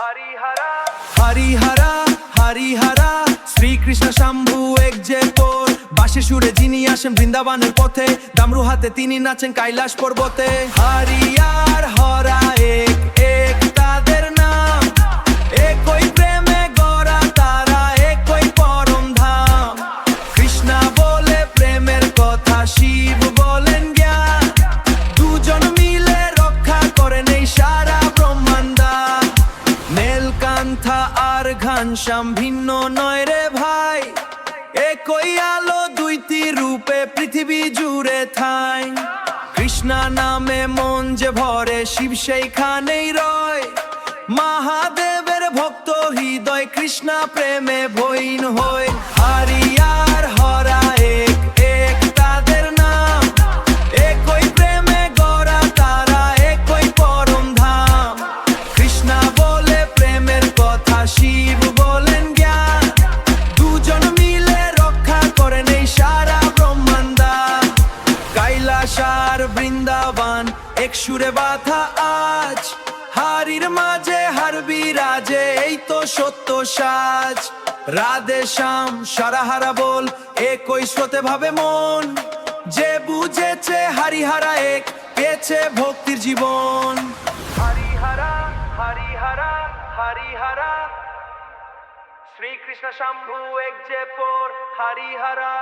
हरिहरा हरिहरा हरिहरा শ্রীকৃষ্ণ শম্ভু এক যে পর বাঁশি সুরে যিনি আসেন বৃন্দাবনের পথে ডামরু হাতে তিনি নাচেন কৈলাস পর্বতে হরিয়ার হরা এক এক তাদের নাম একই প্রেমে গড়া তারা একই পরম ধাম কৃষ্ণ বলে প্রেমের কথা শিব বলেন জ্ঞান দুজন মিলে রক্ষা করেন এই সারা ব্রহ্মাণ্ড নীলকান্থা আর ঘনশ্যাম ভিন্ন নয় রে ভাই একই আলো দুইটি রূপে পৃথিবী জুড়ে ঠাঁই কৃষ্ণ নামে মন যে ভরে শিব সেইখানেই রয় মহাদেবের ভক্ত হৃদয় কৃষ্ণ প্রেমে ভৈন হয় হরিয়ার হরা এক এক তাদের নাম একই প্রেমে গড়া তারা একই পরম ধাম কৃষ্ণ বলে প্রেমের কথা শিব বলেন জ্ঞান দুজন মিলে রক্ষা করেন এই সারা ব্রহ্মাণ্ড কৈলাস আর বৃন্দাবন এক সুরে বাঁধা আজ হারির মাঝে হার বিরাজে এই তো সত্য সাজ রাধে শ্যাম সারাহারা বল একই স্রোতে ভাবে মন যে বুঝেছে হরিহরা এক পেয়েছে ভক্তির জীবন হরিহরা হরিহরা হরিহরা শ্রীকৃষ্ণ শম্ভু এক যে পর হরিহরা